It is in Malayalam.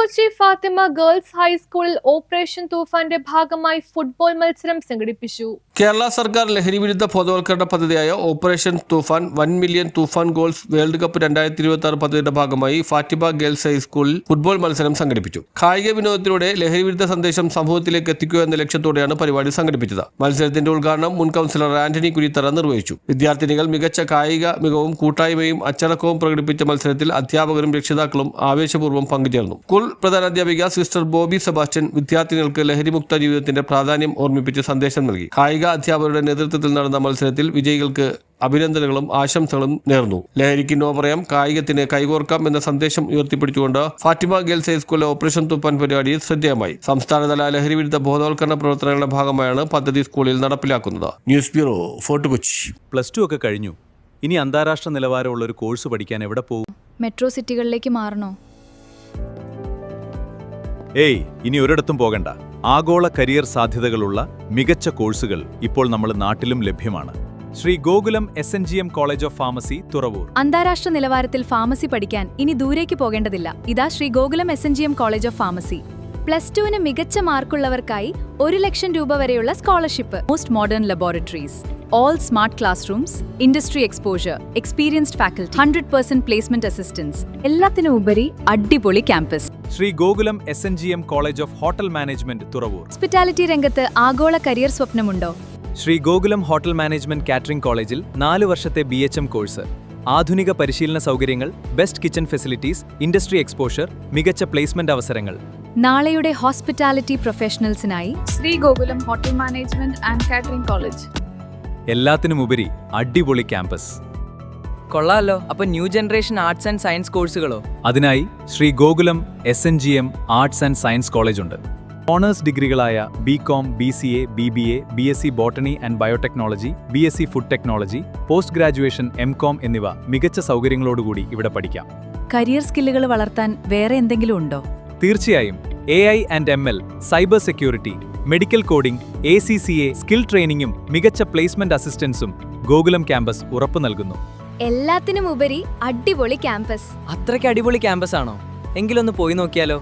കൊച്ചി ഫാത്തിമ ഗേൾസ് ഹൈസ്കൂളിൽ ഓപ്പറേഷൻ തൂഫാന്റെ ഭാഗമായി ഫുട്ബോൾ മത്സരം സംഘടിപ്പിച്ചു. കേരള സർക്കാർ ലഹരിവിരുദ്ധ ബോധവൽക്കരണ പദ്ധതിയായ ഓപ്പറേഷൻ തൂഫാൻ 1 മില്യൺ തൂഫാൻ ഗോൾസ് വേൾഡ് കപ്പ് 2026 പദ്ധതിയുടെ ഭാഗമായി ഫാത്തിമ ഗേൾസ് ഹൈസ്കൂളിൽ ഫുട്ബോൾ മത്സരം സംഘടിപ്പിച്ചു. കായിക വിനോദത്തിലൂടെ ലഹരിവിരുദ്ധ സന്ദേശം സമൂഹത്തിലേക്ക് എത്തിക്കുക എന്ന ലക്ഷ്യത്തോടെയാണ് പരിപാടി സംഘടിപ്പിച്ചത്. മത്സരത്തിന്റെ ഉദ്ഘാടനം മുൻ കൗൺസിലർ ആന്റണി കുരിത്തറ നിർവഹിച്ചു. വിദ്യാർത്ഥിനികൾ മികച്ച കായിക മികവും കൂട്ടായ്മയും അച്ചടക്കവും പ്രകടിപ്പിച്ച മത്സരത്തിൽ അധ്യാപകരും രക്ഷിതാക്കളും ആവേശപൂർവ്വം പങ്കുചേർന്നു. സ്കൂൾ പ്രധാനാധ്യാപിക സിസ്റ്റർ ബോബി സെബാസ്റ്റ്യൻ വിദ്യാർത്ഥികൾക്ക് ലഹരിമുക്ത ജീവിതത്തിന്റെ പ്രാധാന്യം ഓർമ്മിപ്പിച്ച് സന്ദേശം നൽകി. കായിക അധ്യാപകരുടെ നേതൃത്വത്തിൽ നടന്ന മത്സരത്തിൽ വിജയികൾക്ക് അഭിനന്ദനങ്ങളും ആശംസകളും നേർന്നു. ലഹരിക്ക് നോ പറയാം, കായികത്തിന് കൈകോർക്കാം എന്ന സന്ദേശം ഉയർത്തിപ്പിടിച്ചുകൊണ്ട് ഫാത്തിമ ഗേൾസ് ഹൈസ്കൂളിലെ ഓപ്പറേഷൻ തൂഫാൻ പരിപാടി ശ്രദ്ധേയമായി. സംസ്ഥാനതല ലഹരിവിരുദ്ധ ബോധവൽക്കരണ പ്രവർത്തനങ്ങളുടെ ഭാഗമായാണ് പദ്ധതി സ്കൂളിൽ നടപ്പിലാക്കുന്നത്. News bureau, fort Kochi. +2 ഒക്കെ കഴിഞ്ഞു. ഇനി അന്താരാഷ്ട്ര നിലവാരമുള്ള ഒരു കോഴ്സ് പഠിക്കാൻ എവിടെ പോകും? മെട്രോ സിറ്റികളിലേക്ക് മാറണോ? ഇനി ഒരിടത്തും പോകണ്ട. ആഗോള കരിയർ സാധ്യതകളുള്ള മികച്ച കോഴ്സുകൾ ഇപ്പോൾ നമ്മുടെ നാട്ടിലും ലഭ്യമാണ്. Shri Gokulam SNGM college of pharmacy, Thuravoor. അന്താരാഷ്ട്ര നിലവാരത്തിൽ ഫാർമസി പഠിക്കാൻ ഇനി ദൂരേക്ക് പോകേണ്ടതില്ല. ഇതാ Shri Gokulam SNGM college of pharmacy. +2 മികച്ച മാർക്കുള്ളവർക്കായി 1 ലക്ഷം രൂപ വരെയുള്ള scholarship. Most modern laboratories, all smart classrooms, industry exposure, experienced faculty, 100% placement assistance. എല്ലാത്തിനും ഉപരി അടിപൊളി campus. Shri Gokulam SNGM college of hotel management, Thuravoor. Hospitality രംഗത്ത് ആഗോള കരിയർ സ്വപ്നമുണ്ടോ? Shri Gokulam hotel management catering കോളേജിൽ 4 വർഷത്തെ BHM കോഴ്സ്. ആധുനിക പരിശീലന സൗകര്യങ്ങൾ, best kitchen facilities, industry exposure, മികച്ച പ്ലേസ്മെന്റ് അവസരങ്ങൾ. നാളെയുടെ ഹോസ്പിറ്റാലിറ്റി പ്രൊഫഷണൽസിനായി Shri Gokulam hotel management and catering college. എല്ലാത്തിനുമുപരി അടിപൊളി ക്യാമ്പസ്. കൊള്ളാലോ. അപ്പൊ new generation arts and science കോഴ്സുകളോ? അതിനായി Shri Gokulam SNGM arts and science college ഉണ്ട്. Owners ഡിഗ്രികളായ BCom, BCA, BBA, BSc botany and biotechnology, BSc food technology, post graduation MCom എന്നിവ മികച്ച സൗകര്യങ്ങളോടുകൂടി ഇവിടെ പഠിക്കാം. കരിയർ സ്കില്ലുകൾ വളർത്താൻ വേറെ എന്തെങ്കിലും ഉണ്ടോ? തീർച്ചയായും. AI and ML, cyber security, medical coding, ACCA skill ട്രെയിനിങ്ങും മികച്ച പ്ലേസ്മെന്റ് അസിസ്റ്റൻസും ഗോകുലം ക്യാമ്പസ് ഉറപ്പു നൽകുന്നു. എല്ലാത്തിനും ഉപരി അടിപൊളി ക്യാമ്പസ്. അത്രയ്ക്ക് അടിപൊളി ക്യാമ്പസ് ആണോ? എങ്കിലൊന്ന് പോയി നോക്കിയാലോ?